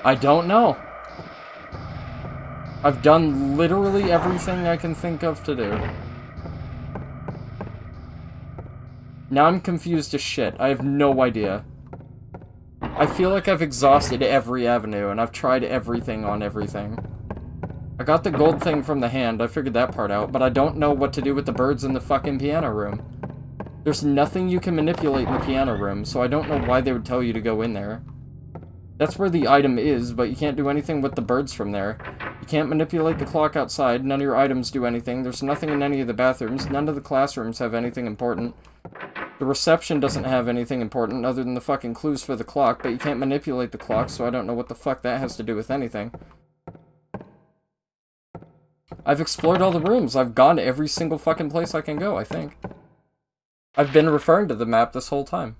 I don't know. I've done literally everything I can think of to do. Now I'm confused as shit. I have no idea. I feel like I've exhausted every avenue, and I've tried everything on everything. I got the gold thing from the hand, I figured that part out, but I don't know what to do with the birds in the fucking piano room. There's nothing you can manipulate in the piano room, so I don't know why they would tell you to go in there. That's where the item is, but you can't do anything with the birds from there. You can't manipulate the clock outside, none of your items do anything, there's nothing in any of the bathrooms, none of the classrooms have anything important. The reception doesn't have anything important other than the fucking clues for the clock, but you can't manipulate the clock, so I don't know what the fuck that has to do with anything. I've explored all the rooms. I've gone to every single fucking place I can go, I think. I've been referring to the map this whole time.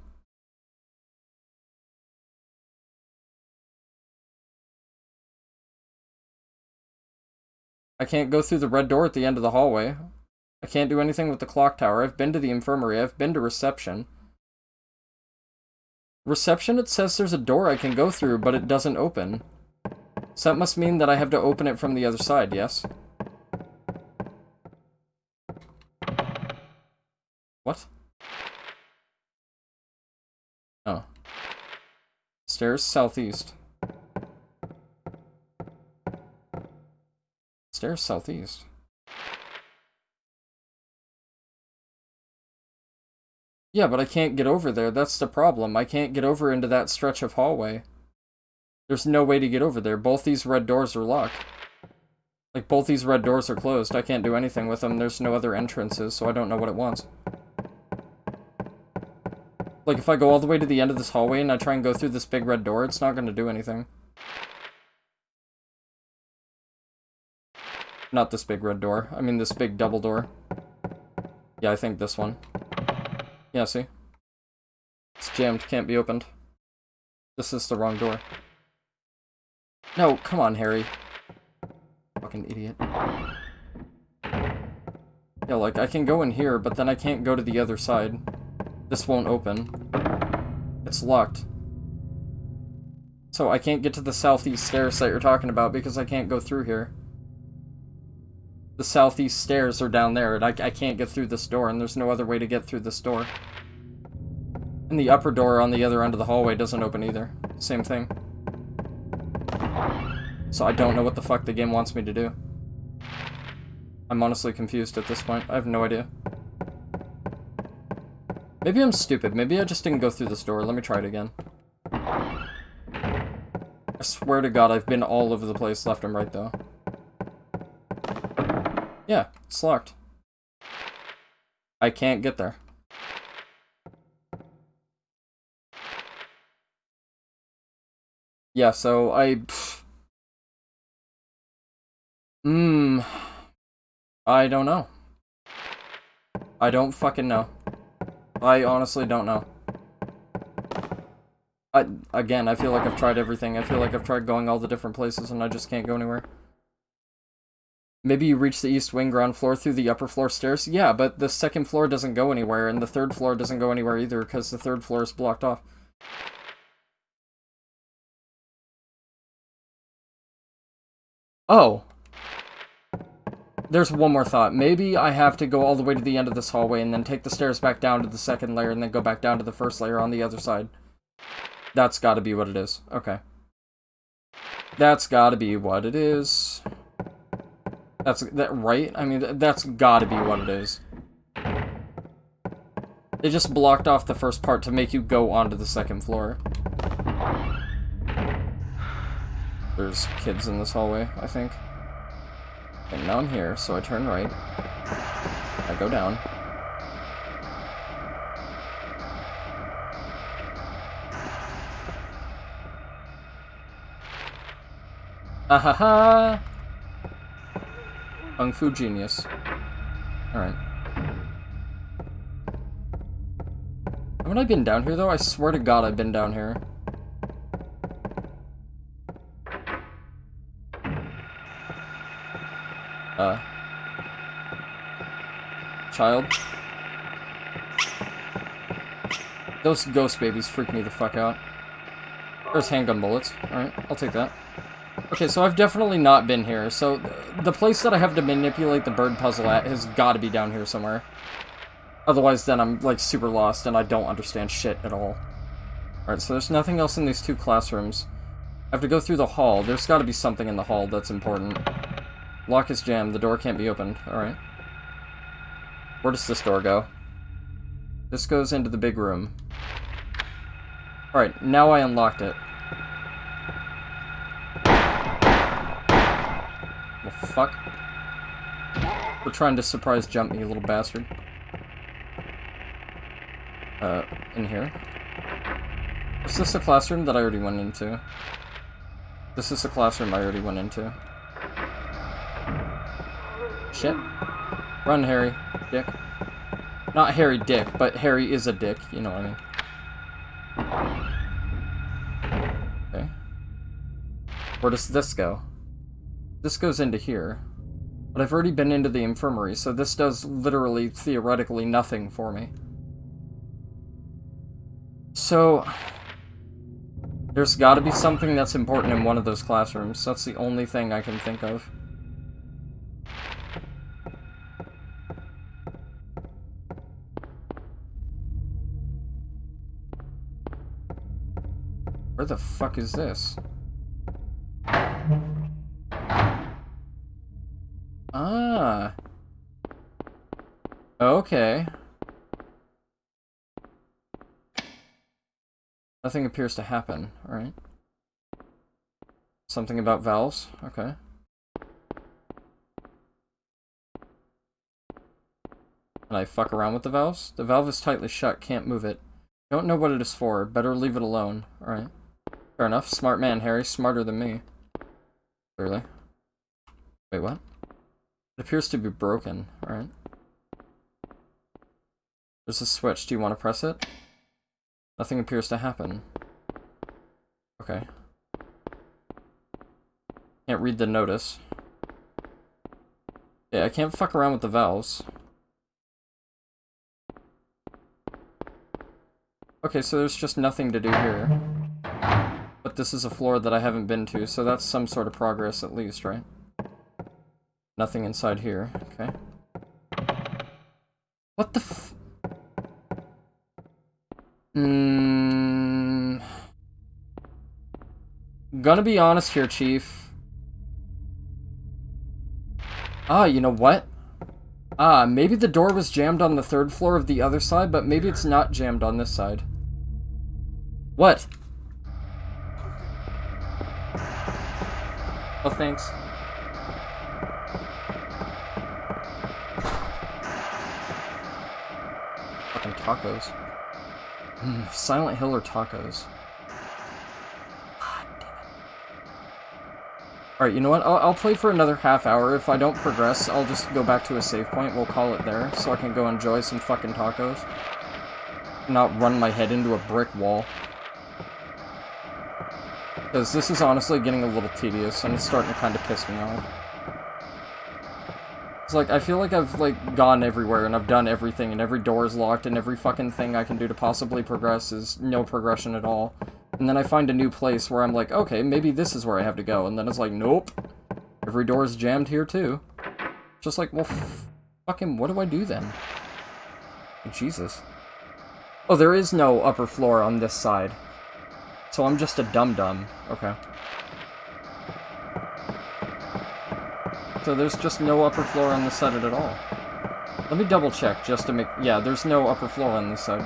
I can't go through the red door at the end of the hallway. I can't do anything with the clock tower. I've been to the infirmary. I've been to reception. Reception, it says there's a door I can go through, but it doesn't open. So that must mean that I have to open it from the other side, yes? What? Oh. Stairs southeast. Stairs southeast. Yeah, but I can't get over there. That's the problem. I can't get over into that stretch of hallway. There's no way to get over there. Both these red doors are locked. Like, both these red doors are closed. I can't do anything with them. There's no other entrances, so I don't know what it wants. Like, if I go all the way to the end of this hallway and I try and go through this big red door, it's not going to do anything. Not this big red door. I mean this big double door. Yeah, I think this one. Yeah, see? It's jammed, can't be opened. This is the wrong door. No, come on, Harry. Fucking idiot. Yeah, like, I can go in here, but then I can't go to the other side. This won't open. It's locked. So I can't get to the southeast stairs that you're talking about because I can't go through here. The southeast stairs are down there, and I can't get through this door, and there's no other way to get through this door. And the upper door on the other end of the hallway doesn't open either. Same thing. So I don't know what the fuck the game wants me to do. I'm honestly confused at this point. I have no idea. Maybe I'm stupid. Maybe I just didn't go through this door. Let me try it again. I swear to God, I've been all over the place left and right, though. Yeah, it's locked. I can't get there. Yeah, so I don't know. I don't fucking know. I honestly don't know. Again, I feel like I've tried everything. I feel like I've tried going all the different places and I just can't go anywhere. Maybe you reach the east wing ground floor through the upper floor stairs? Yeah, but the second floor doesn't go anywhere, and the third floor doesn't go anywhere either, because the third floor is blocked off. Oh. There's one more thought. Maybe I have to go all the way to the end of this hallway and then take the stairs back down to the second layer and then go back down to the first layer on the other side. That's gotta be what it is. Okay. That's gotta be what it is. That right? I mean, that's gotta be what it is. They just blocked off the first part to make you go onto the second floor. There's kids in this hallway, I think. And now I'm here, so I turn right. I go down. Ahaha! Kung Fu genius. Alright. Haven't I been down here, though? I swear to God I've been down here. Child? Those ghost babies freak me the fuck out. There's handgun bullets. Alright, I'll take that. Okay, so I've definitely not been here. So the place that I have to manipulate the bird puzzle at has got to be down here somewhere. Otherwise, then I'm, like, super lost and I don't understand shit at all. Alright, so there's nothing else in these 2 classrooms. I have to go through the hall. There's got to be something in the hall that's important. Lock is jammed. The door can't be opened. Alright. Where does this door go? This goes into the big room. Alright, now I unlocked it. Well, fuck. We're trying to surprise jump me, you little bastard. In here. Is this a classroom that I already went into? This is a classroom I already went into. Shit. Run, Harry. Dick. Not Harry Dick, but Harry is a dick, you know what I mean. Okay. Where does this go? This goes into here. But I've already been into the infirmary, so this does literally, theoretically, nothing for me. So, there's gotta be something that's important in one of those classrooms. That's the only thing I can think of. Where the fuck is this? Ah. Okay. Nothing appears to happen, alright. Something about valves, okay. Can I fuck around with the valves? The valve is tightly shut, can't move it. Don't know what it is for, better leave it alone, alright. Fair enough, smart man, Harry, smarter than me. Clearly. Wait, what? It appears to be broken, alright. There's a switch, do you want to press it? Nothing appears to happen. Okay. Can't read the notice. Yeah, I can't fuck around with the valves. Okay, so there's just nothing to do here. But this is a floor that I haven't been to, so that's some sort of progress at least, right? Nothing inside here, okay. What the f... Gonna be honest here, Chief. Ah, you know what? Ah, maybe the door was jammed on the 3rd floor of the other side, but maybe it's not jammed on this side. What? Oh, thanks. Fucking tacos. Silent Hill or tacos? God damn it. Alright, you know what? I'll play for another half hour. If I don't progress, I'll just go back to a save point. We'll call it there, so I can go enjoy some fucking tacos. Not run my head into a brick wall. Because this is honestly getting a little tedious, and it's starting to kind of piss me off. It's like, I feel like I've, like, gone everywhere, and I've done everything, and every door is locked, and every fucking thing I can do to possibly progress is no progression at all. And then I find a new place where I'm like, okay, maybe this is where I have to go, and then it's like, nope. Every door is jammed here, too. Just like, well, fucking, what do I do then? Jesus. Oh, there is no upper floor on this side. So I'm just a dum-dum. Okay. So there's just no upper floor on this side at all. Let me double check just to make... Yeah, there's no upper floor on this side.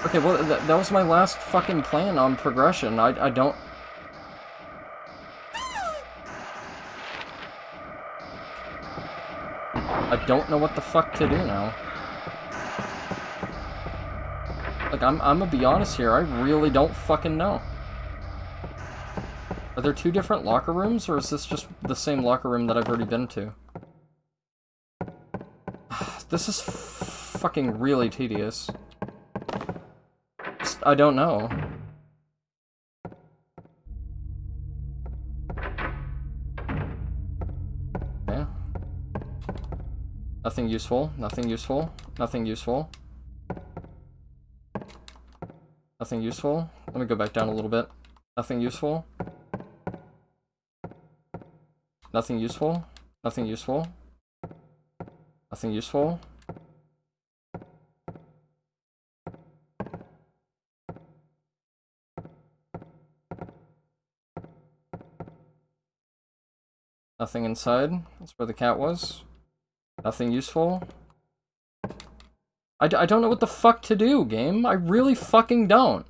Okay, well, that was my last fucking plan on progression. I don't... I don't know what the fuck to do now. Like, I'm gonna be honest here, I really don't fucking know. Are there 2 different locker rooms, or is this just the same locker room that I've already been to? This is fucking really tedious. I don't know. Yeah. Nothing useful, nothing useful, nothing useful. Nothing useful. Let me go back down a little bit. Nothing useful. Nothing useful. Nothing useful. Nothing useful. Nothing inside. That's where the cat was. Nothing useful. I don't know what the fuck to do, game. I really fucking don't.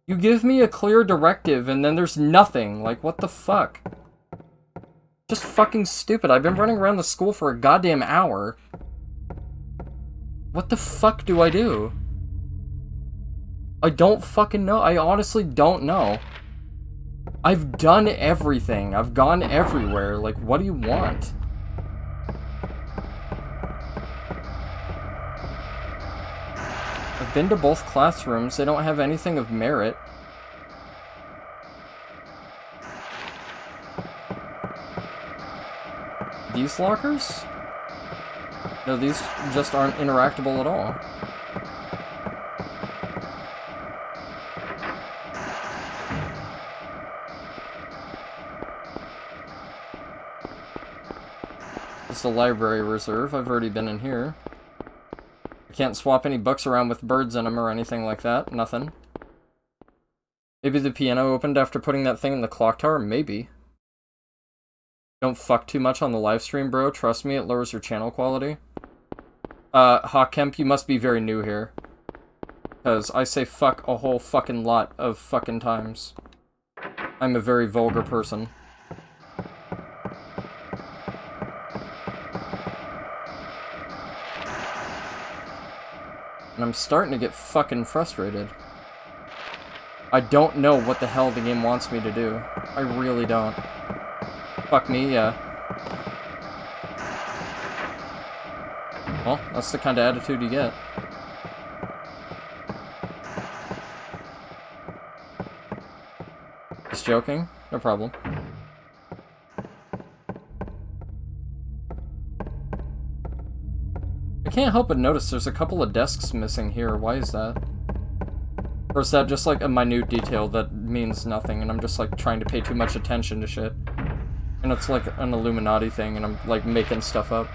You give me a clear directive and then there's nothing. Like, what the fuck? Just fucking stupid. I've been running around the school for a goddamn hour. What the fuck do I do? I don't fucking know. I honestly don't know. I've done everything. I've gone everywhere. Like, what do you want? I've been to both classrooms. They don't have anything of merit. These lockers? No, these just aren't interactable at all. It's the library reserve. I've already been in here. I can't swap any books around with birds in them or anything like that. Nothing. Maybe the piano opened after putting that thing in the clock tower? Maybe. Don't fuck too much on the live stream, bro. Trust me, it lowers your channel quality. Hawkkemp, you must be very new here. Because I say fuck a whole fucking lot of fucking times. I'm a very vulgar person. And I'm starting to get fucking frustrated. I don't know what the hell the game wants me to do. I really don't. Fuck me, yeah. Well, that's the kind of attitude you get. Just joking? No problem. I can't help but notice there's a couple of desks missing here. Why is that? Or is that just like a minute detail that means nothing and I'm just like trying to pay too much attention to shit? And it's like an Illuminati thing and I'm like making stuff up.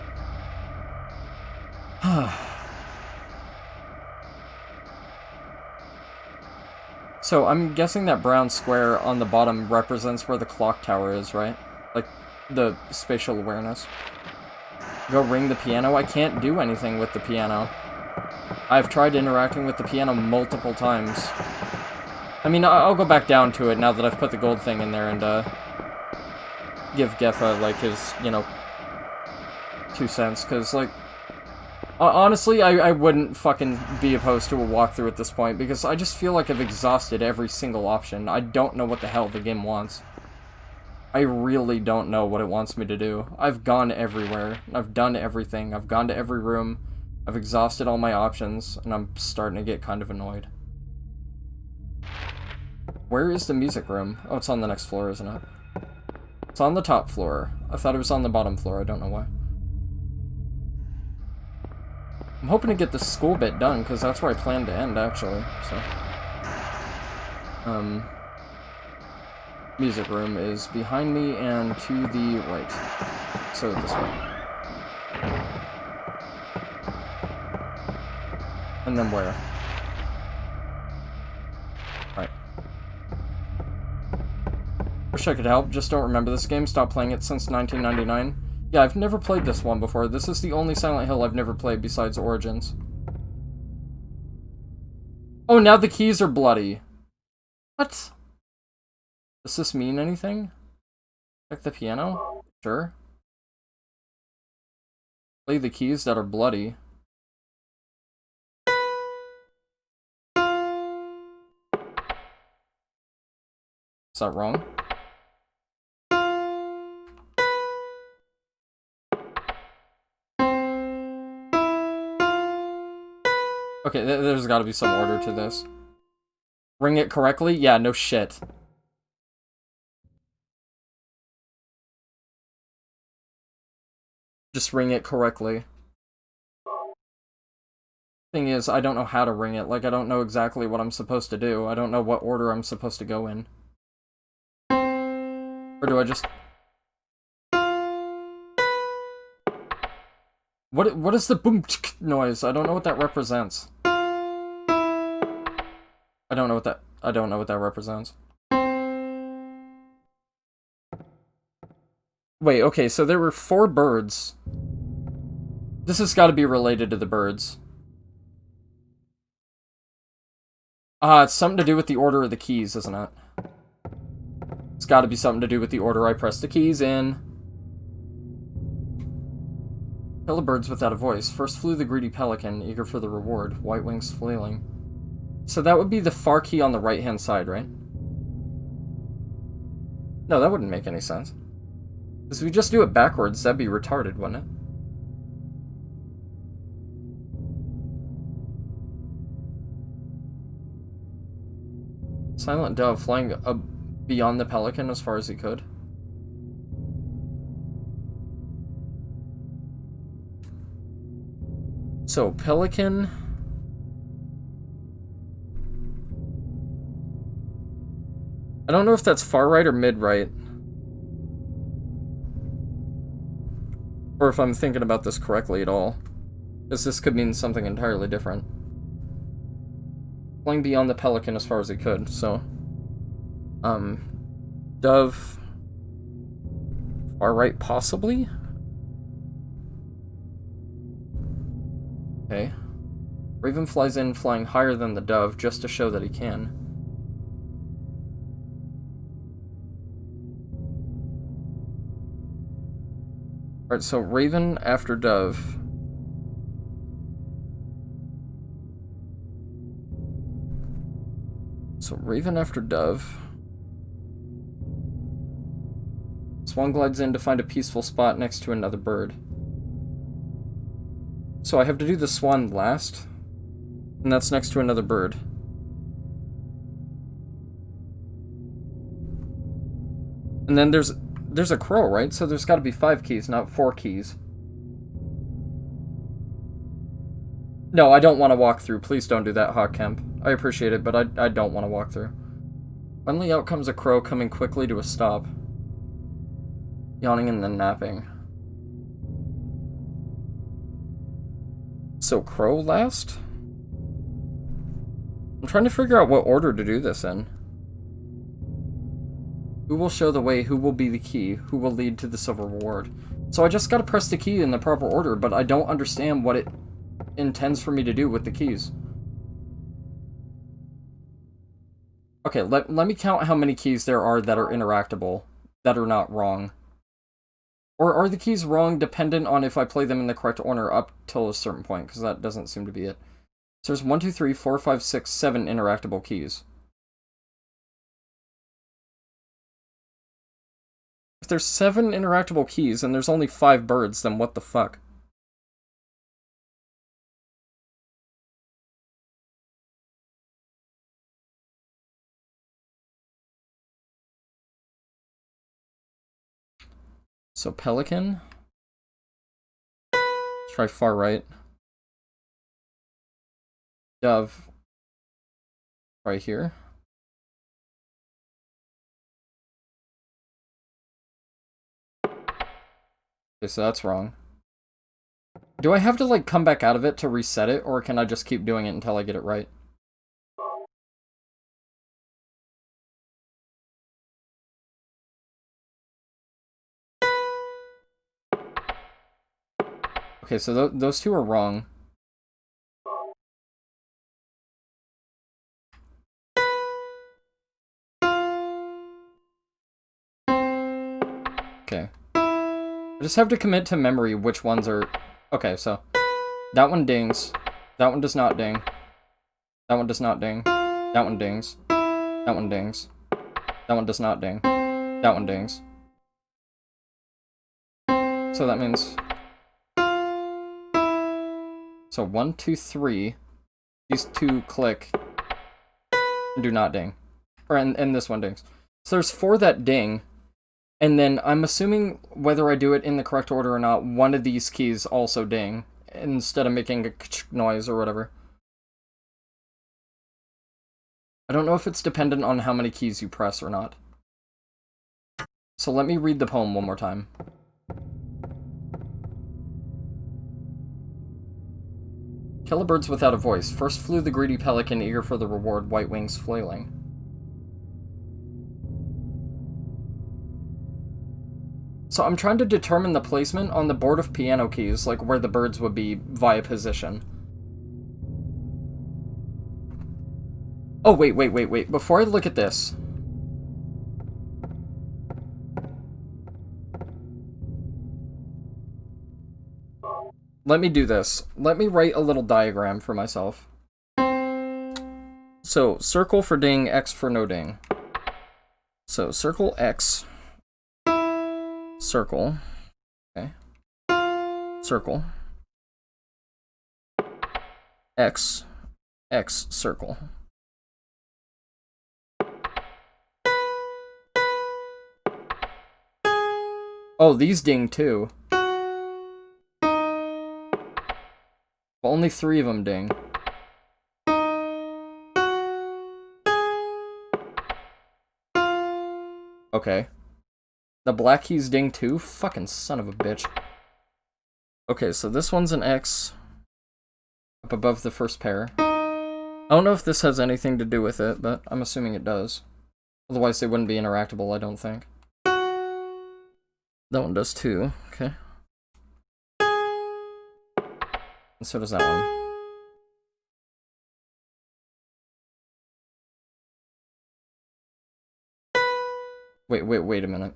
So I'm guessing that brown square on the bottom represents where the clock tower is, right? Like the spatial awareness. Go ring the piano? I can't do anything with the piano. I've tried interacting with the piano multiple times. I mean, I'll go back down to it now that I've put the gold thing in there and, give Geffa, like, his, you know, 2 cents, because, like, honestly, I wouldn't fucking be opposed to a walkthrough at this point, because I just feel like I've exhausted every single option. I don't know what the hell the game wants. I really don't know what it wants me to do. I've gone everywhere. I've done everything. I've gone to every room. I've exhausted all my options, and I'm starting to get kind of annoyed. Where is the music room? Oh, it's on the next floor, isn't it? It's on the top floor. I thought it was on the bottom floor. I don't know why. I'm hoping to get the school bit done, because that's where I plan to end, actually. So, music room is behind me and to the right. So this way. And then where? Right. Wish I could help, just don't remember this game. Stopped playing it since 1999. Yeah, I've never played this one before. This is the only Silent Hill I've never played besides Origins. Oh, now the keys are bloody. What? Does this mean anything? Check the piano? Sure. Play the keys that are bloody. Is that wrong? Okay, there's gotta be some order to this. Ring it correctly? Yeah, no shit. Just ring it correctly. Thing is, I don't know how to ring it. Like, I don't know exactly what I'm supposed to do. I don't know what order I'm supposed to go in. Or do I just... What is the boom noise? I don't know what that represents. I don't know what that represents. Wait, okay, so there were 4 birds. This has got to be related to the birds. It's something to do with the order of the keys, isn't it? It's got to be something to do with the order I press the keys in. Kill the birds without a voice. First flew the greedy pelican, eager for the reward, white wings flailing. So that would be the far key on the right-hand side, right? No, that wouldn't make any sense. Because if we just do it backwards, that'd be retarded, wouldn't it? Silent dove flying beyond the pelican as far as he could. So, pelican... I don't know if that's far right or mid right. Or if I'm thinking about this correctly at all. Because this could mean something entirely different. Flying beyond the pelican as far as he could, so... Dove... Far right, possibly? Okay. Raven flies in, flying higher than the dove, just to show that he can. Alright, so Raven after dove. So Raven after dove. Swan glides in to find a peaceful spot next to another bird. So I have to do the swan last, and that's next to another bird. And then there's a crow, right? So there's got to be 5 keys, not 4 keys. No, I don't want to walk through. Please don't do that, Hawk Kemp. I appreciate it, but I don't want to walk through. Finally out comes a crow coming quickly to a stop. Yawning and then napping. So crow last? I'm trying to figure out what order to do this in. Who will show the way? Who will be the key? Who will lead to the silver reward? So I just gotta press the key in the proper order, but I don't understand what it intends for me to do with the keys. Okay, let me count how many keys there are that are interactable, that are not wrong. Or are the keys wrong dependent on if I play them in the correct order up till a certain point? Because that doesn't seem to be it. So there's 1, 2, 3, 4, 5, 6, 7 interactable keys. If there's 7 interactable keys and there's only 5 birds, then what the fuck? So pelican. Try far right. Dove. Right here. Okay, so that's wrong. Do I have to, like, come back out of it to reset it, or can I just keep doing it until I get it right? Okay, so those 2 are wrong. Okay. I just have to commit to memory which ones are... Okay, so... That one dings. That one does not ding. That one does not ding. That one dings. That one dings. That one does not ding. That one dings. So that means... So 1, 2, 3. These 2 click. And do not ding. Or, and this one dings. So there's 4 that ding. And then I'm assuming whether I do it in the correct order or not, one of these keys also ding. Instead of making a noise or whatever. I don't know if it's dependent on how many keys you press or not. So let me read the poem one more time. Killer birds without a voice. First flew the greedy pelican, eager for the reward, white wings flailing. So I'm trying to determine the placement on the board of piano keys, like where the birds would be via position. Oh, wait. Before I look at this... let me do this. Let me write a little diagram for myself. So, circle for ding, X for no ding. So, circle X. Circle. Okay. Circle. X. X, circle. Oh, these ding too. Well, only 3 of them ding. Okay. The black keys ding too? Fucking son of a bitch. Okay, so this one's an X. Up above the first pair. I don't know if this has anything to do with it, but I'm assuming it does. Otherwise they wouldn't be interactable, I don't think. That one does too. Okay. And so does that one. Wait a minute.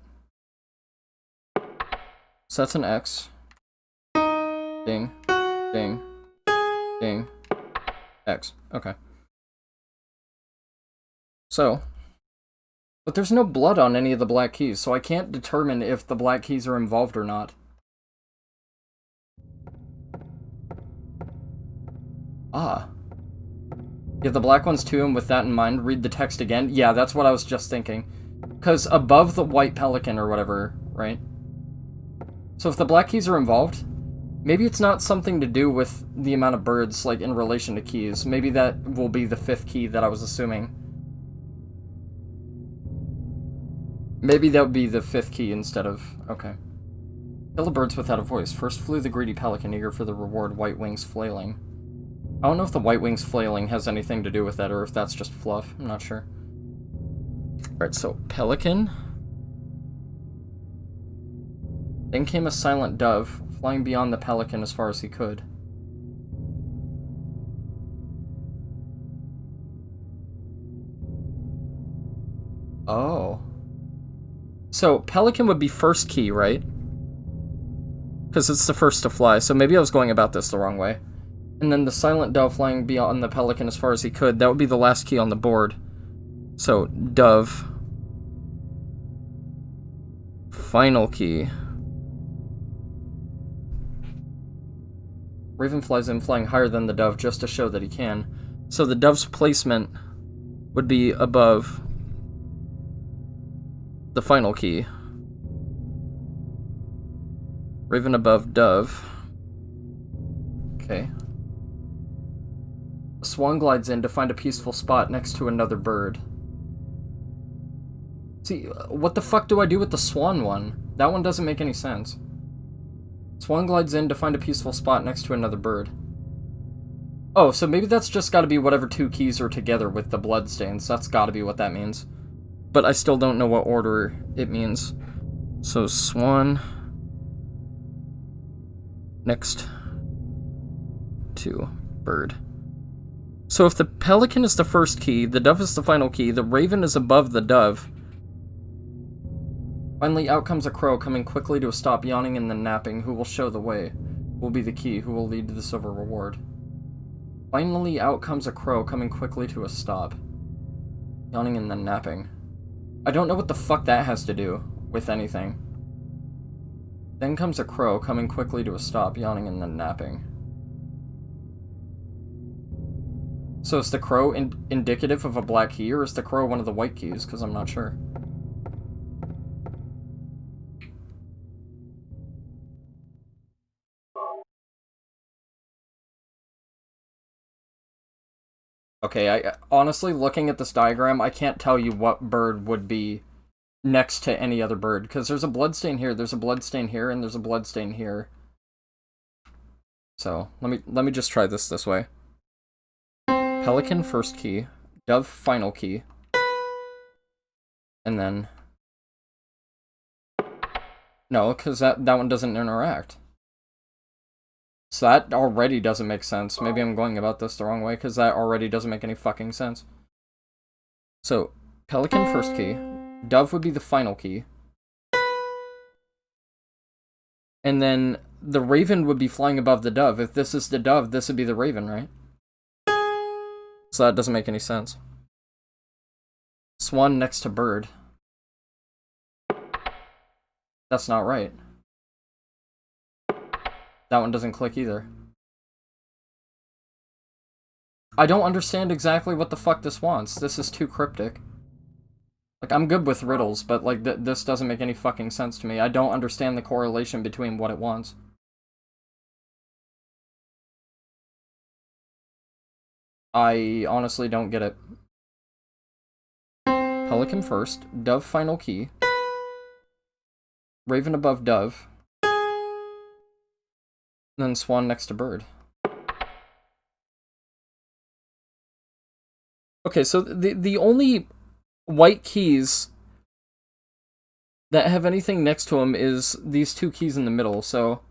So that's an X. Ding. Ding. Ding. X. Okay. So. But there's no blood on any of the black keys, so I can't determine if the black keys are involved or not. Ah. Yeah, the black ones too, and with that in mind, read the text again. Yeah, that's what I was just thinking. Because above the white pelican or whatever, right? So if the black keys are involved, maybe it's not something to do with the amount of birds, like, in relation to keys. Maybe that will be the 5th key that I was assuming. Maybe that would be the 5th key instead of... okay. Killer birds without a voice. First flew the greedy pelican, eager for the reward, white wings flailing. I don't know if the white wings flailing has anything to do with that, or if that's just fluff. I'm not sure. Alright, so pelican. Then came a silent dove, flying beyond the pelican as far as he could. Oh. So, pelican would be first key, right? Because it's the first to fly, so maybe I was going about this the wrong way. And then the silent dove flying beyond the pelican as far as he could, that would be the last key on the board. So, dove. Final key. Raven flies in, flying higher than the dove, just to show that he can. So the dove's placement would be above the final key. Raven above dove. Okay. A swan glides in to find a peaceful spot next to another bird. See, what the fuck do I do with the swan one? That one doesn't make any sense. Swan glides in to find a peaceful spot next to another bird. Oh, so maybe that's just gotta be whatever 2 keys are together with the bloodstains. That's gotta be what that means. But I still don't know what order it means. So, swan... next to bird. So if the pelican is the first key, the dove is the final key, the raven is above the dove. Finally, out comes a crow, coming quickly to a stop, yawning and then napping. Who will show the way? Who will be the key? Who will lead to the silver reward? Finally, out comes a crow, coming quickly to a stop, yawning and then napping. I don't know what the fuck that has to do with anything. Then comes a crow, coming quickly to a stop, yawning and then napping. So is the crow indicative of a black key, or is the crow one of the white keys? Because I'm not sure. Okay, honestly, looking at this diagram, I can't tell you what bird would be next to any other bird, because there's a bloodstain here, there's a bloodstain here, and there's a bloodstain here. So, let me just try this way. Pelican first key, dove final key, and then... No, because that one doesn't interact. So that already doesn't make sense. Maybe I'm going about this the wrong way, because that already doesn't make any fucking sense. So, pelican first key, dove would be the final key, and then the raven would be flying above the dove. If this is the dove, this would be the raven, right? So that doesn't make any sense. Swan next to bird. That's not right. That one doesn't click either. I don't understand exactly what the fuck this wants. This is too cryptic. Like, I'm good with riddles, but, like, this doesn't make any fucking sense to me. I don't understand the correlation between what it wants. I honestly don't get it. Pelican first, dove final key, raven above dove, and then swan next to bird. Okay, so the only white keys that have anything next to them is these two keys in the middle, so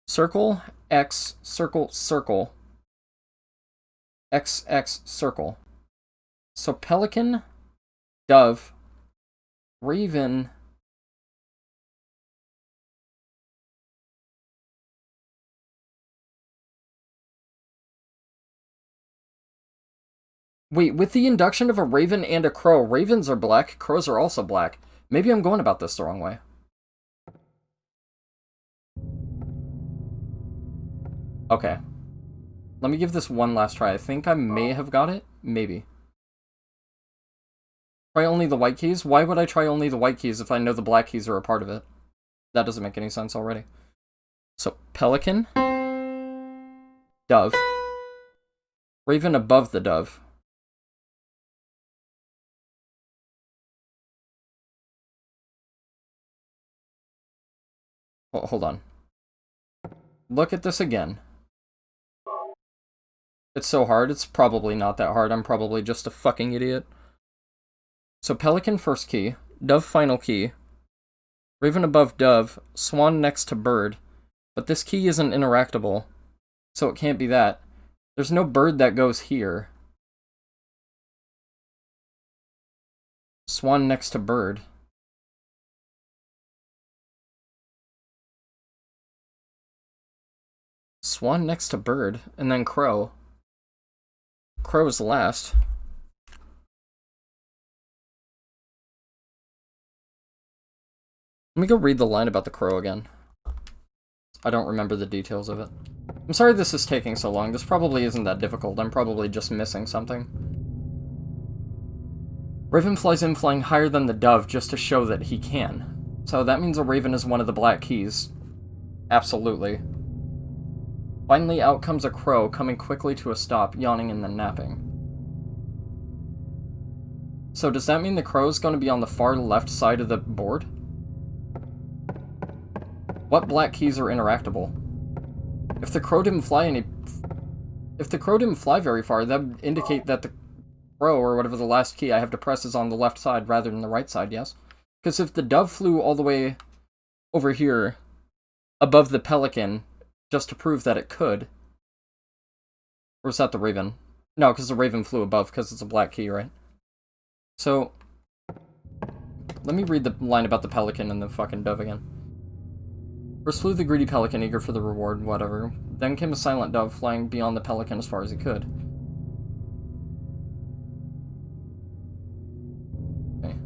circle, X, circle, circle, X, X, circle. So pelican, dove, raven, wait, with the induction of a raven and a crow, ravens are black, crows are also black. Maybe I'm going about this the wrong way. Okay. Let me give this one last try. I think I may have got it. Maybe. Try only the white keys? Why would I try only the white keys if I know the black keys are a part of it? That doesn't make any sense already. So, pelican, dove, raven above the dove, hold on. Look at this again. It's so hard. It's probably not that hard. I'm probably just a fucking idiot. So pelican first key, dove final key, raven above dove, swan next to bird. But this key isn't interactable, so it can't be that. There's no bird that goes here. Swan next to bird. Swan next to bird, and then crow. Crow is last. Let me go read the line about the crow again. I don't remember the details of it. I'm sorry this is taking so long. This probably isn't that difficult. I'm probably just missing something. Raven flies in flying higher than the dove just to show that he can. So that means a raven is one of the black keys. Absolutely. Finally out comes a crow, coming quickly to a stop, yawning and then napping. So does that mean the crow's going to be on the far left side of the board? What black keys are interactable? If the crow didn't fly very far, that would indicate that the crow, or whatever the last key I have to press, is on the left side rather than the right side, yes? Because if the dove flew all the way over here, above the pelican, just to prove that it could... Or was that the raven? No, because the raven flew above, because it's a black key, right? So, let me read the line about the pelican and the fucking dove again. First flew the greedy pelican, eager for the reward, whatever. Then came a silent dove, flying beyond the pelican as far as he could. Okay.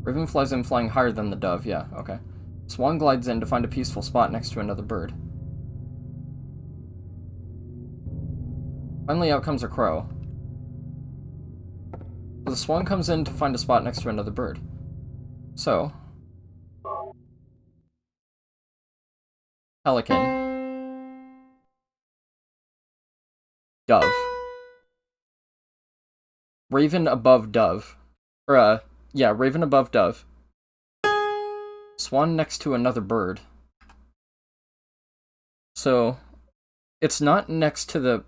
Raven flies in, flying higher than the dove, yeah, okay. Swan glides in to find a peaceful spot next to another bird. Finally out comes a crow. So the swan comes in to find a spot next to another bird. So... pelican. Dove. Raven above dove. Or, Yeah, raven above dove. Swan next to another bird. So, it's not next to the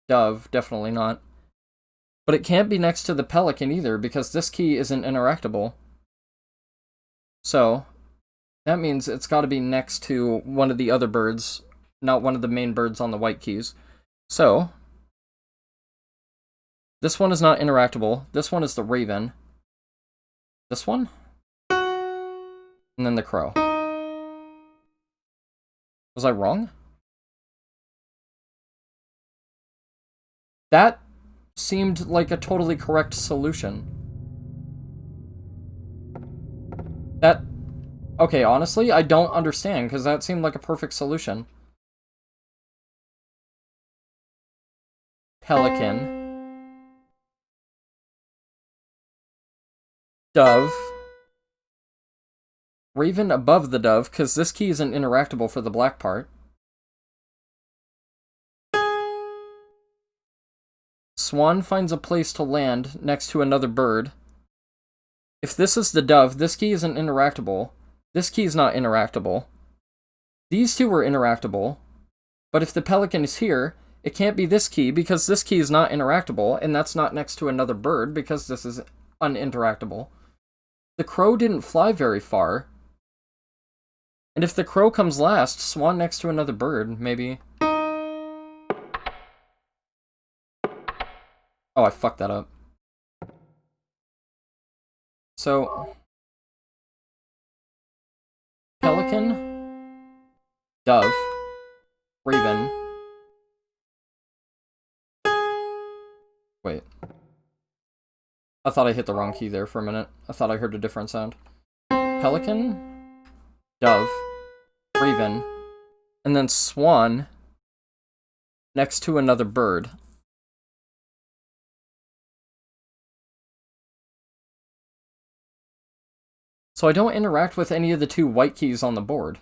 dove, definitely not. But it can't be next to the pelican either, because this key isn't interactable. So, that means it's got to be next to one of the other birds, not one of the main birds on the white keys. So, this one is not interactable. This one is the raven. This one? And then the crow. Was I wrong? That seemed like a totally correct solution. That... Okay, honestly, I don't understand, because that seemed like a perfect solution. Pelican. Dove. Raven above the dove, because this key isn't interactable for the black part. Swan finds a place to land next to another bird. If this is the dove, this key isn't interactable. This key is not interactable. These two are interactable. But if the pelican is here, it can't be this key because this key is not interactable, and that's not next to another bird because this is uninteractable. The crow didn't fly very far. And if the crow comes last, swan next to another bird, maybe. Oh, I fucked that up. So, pelican, dove, raven. Wait. I thought I hit the wrong key there for a minute. I thought I heard a different sound. Pelican, dove, raven, and then swan next to another bird. So I don't interact with any of the two white keys on the board.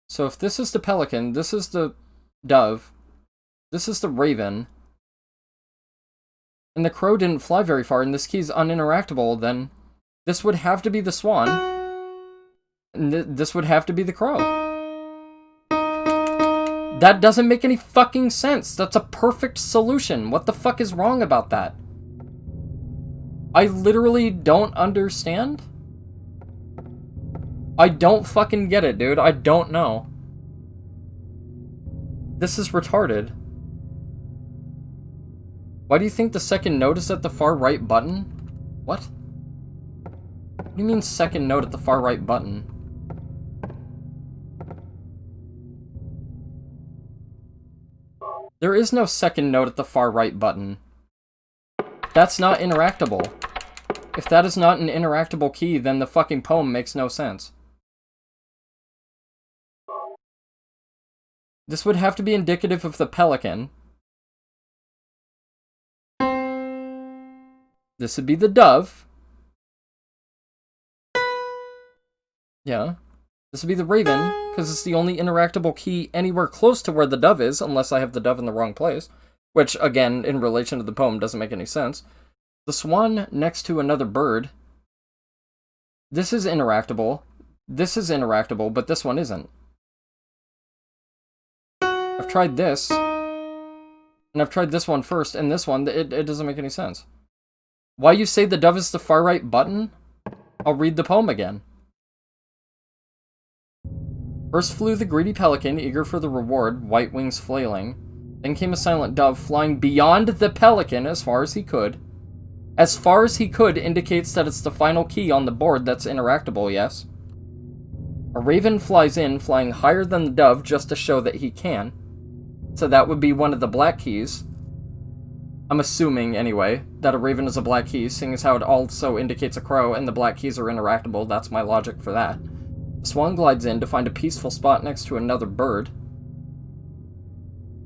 So if this is the pelican, this is the dove, this is the raven, and the crow didn't fly very far, and this key is uninteractable, then this would have to be the swan, and this would have to be the crow. That doesn't make any fucking sense. That's a perfect solution. What the fuck is wrong about that? I literally don't understand. I don't fucking get it, dude. I don't know. This is retarded. Why do you think the second note is at the far right button? What? What do you mean second note at the far right button? There is no second note at the far right button. That's not interactable. If that is not an interactable key, then the fucking poem makes no sense. This would have to be indicative of the pelican. This would be the dove. Yeah. This would be the raven, because it's the only interactable key anywhere close to where the dove is, unless I have the dove in the wrong place. Which, again, in relation to the poem, doesn't make any sense. The swan next to another bird. This is interactable. This is interactable, but this one isn't. I've tried this. And I've tried this one first, and this one, it doesn't make any sense. Why you say the dove is the far right button? I'll read the poem again. First flew the greedy pelican, eager for the reward, white wings flailing. Then came a silent dove, flying beyond the pelican as far as he could. As far as he could indicates that it's the final key on the board that's interactable, yes? A raven flies in, flying higher than the dove just to show that he can. So that would be one of the black keys. I'm assuming, anyway, that a raven is a black key, seeing as how it also indicates a crow and the black keys are interactable. That's my logic for that. The swan glides in to find a peaceful spot next to another bird.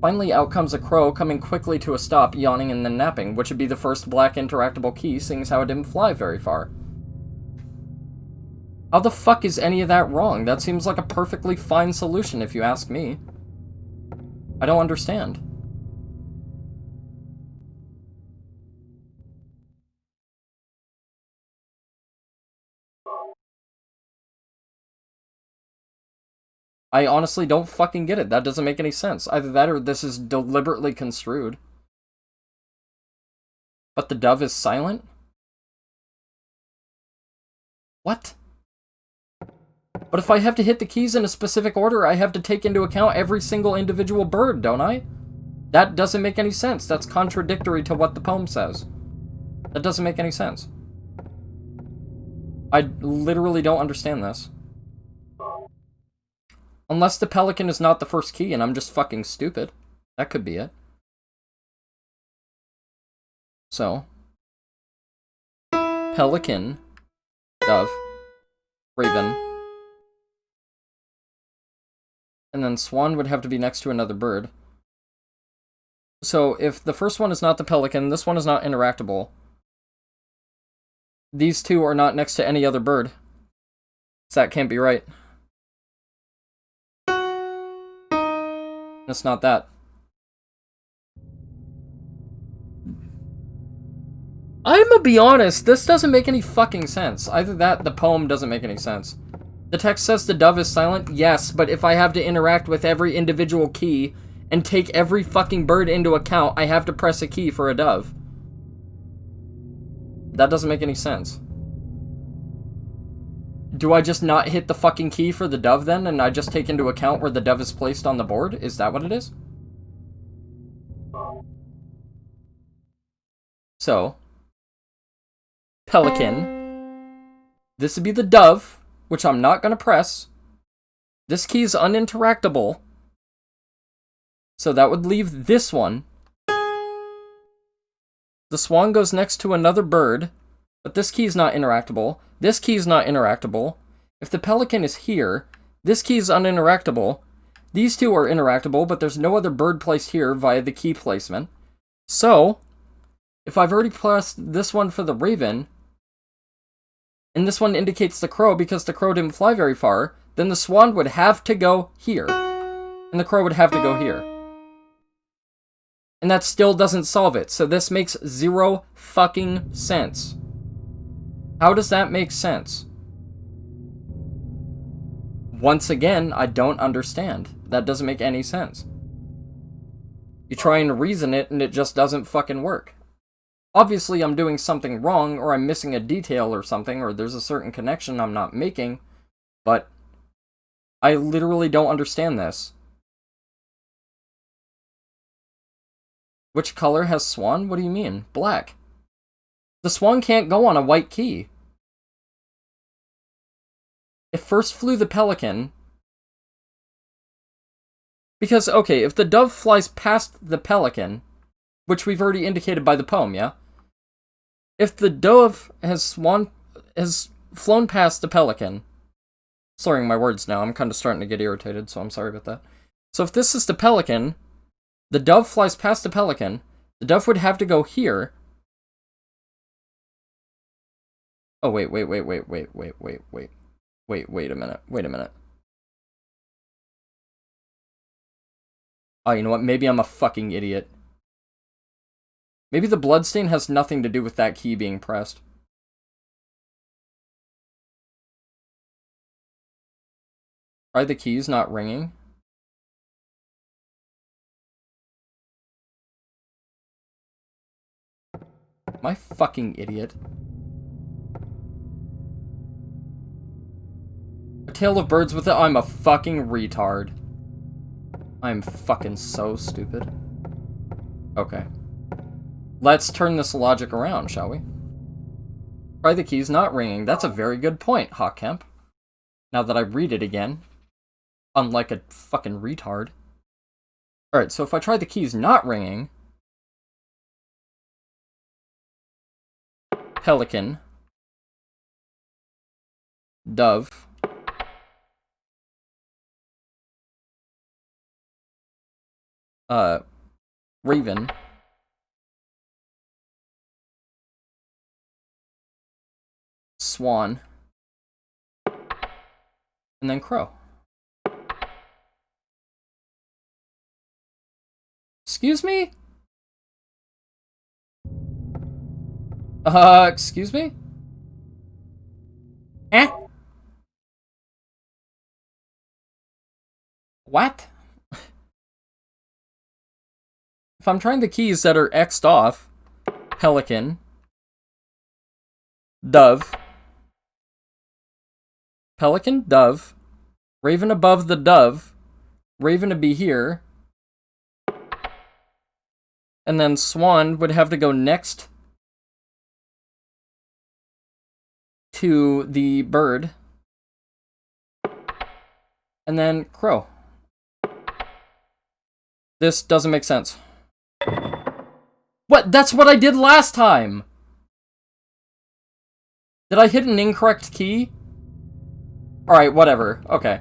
Finally, out comes a crow, coming quickly to a stop, yawning and then napping, which would be the first black interactable key, seeing as how it didn't fly very far. How the fuck is any of that wrong? That seems like a perfectly fine solution, if you ask me. I don't understand. I honestly don't fucking get it. That doesn't make any sense. Either that or this is deliberately construed. But the dove is silent? What? But if I have to hit the keys in a specific order, I have to take into account every single individual bird, don't I? That doesn't make any sense. That's contradictory to what the poem says. That doesn't make any sense. I literally don't understand this. Unless the pelican is not the first key and I'm just fucking stupid. That could be it. So. Pelican. Dove. Raven. And then swan would have to be next to another bird. So if the first one is not the pelican, this one is not interactable. These two are not next to any other bird. So that can't be right. It's not that. I'm gonna be honest, this doesn't make any fucking sense. Either that, the poem doesn't make any sense. The text says the dove is silent, yes, but if I have to interact with every individual key and take every fucking bird into account, I have to press a key for a dove. That doesn't make any sense. Do I just not hit the fucking key for the dove then, and I just take into account where the dove is placed on the board? Is that what it is? So, pelican. This would be the dove, which I'm not going to press. This key is uninteractable. So that would leave this one. The swan goes next to another bird, but this key is not interactable. This key is not interactable. If the pelican is here, this key is uninteractable. These two are interactable, but there's no other bird placed here via the key placement. So, if I've already pressed this one for the raven, and this one indicates the crow because the crow didn't fly very far, then the swan would have to go here. And the crow would have to go here. And that still doesn't solve it, so this makes zero fucking sense. How does that make sense? Once again, I don't understand. That doesn't make any sense. You try and reason it, and it just doesn't fucking work. Obviously, I'm doing something wrong, or I'm missing a detail or something, or there's a certain connection I'm not making, but I literally don't understand this. Which color has swan? What do you mean? Black. The swan can't go on a white key. It first flew the pelican. Because, okay, if the dove flies past the pelican, which we've already indicated by the poem, yeah? If the dove has flown past the pelican, slurring my words now, I'm kind of starting to get irritated, so I'm sorry about that. So if this is the pelican, the dove flies past the pelican, the dove would have to go here. Oh, wait a minute. Oh, you know what? Maybe I'm a fucking idiot. Maybe the bloodstain has nothing to do with that key being pressed. Try the keys not ringing. Am I fucking idiot? A tale of birds with it. I'm a fucking retard. I'm fucking so stupid. Okay. Let's turn this logic around, shall we? Try the keys not ringing. That's a very good point, Hawkkemp. Now that I read it again. Unlike a fucking retard. Alright, so if I try the keys not ringing... Pelican. Dove. Raven. Swan. And then crow. Excuse me? Excuse me? Eh? What? If I'm trying the keys that are X'd off, pelican, dove, pelican, dove, raven above the dove, raven to be here, and then swan would have to go next to the bird, and then crow. This doesn't make sense. What? That's what I did last time! Did I hit an incorrect key? Alright, whatever. Okay.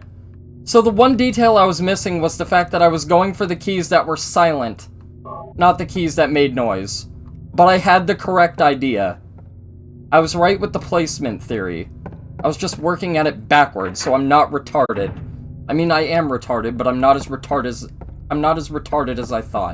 So the one detail I was missing was the fact that I was going for the keys that were silent, not the keys that made noise. But I had the correct idea. I was right with the placement theory. I was just working at it backwards, so I'm not retarded. I mean, I am retarded, but I'm not as retarded as I thought.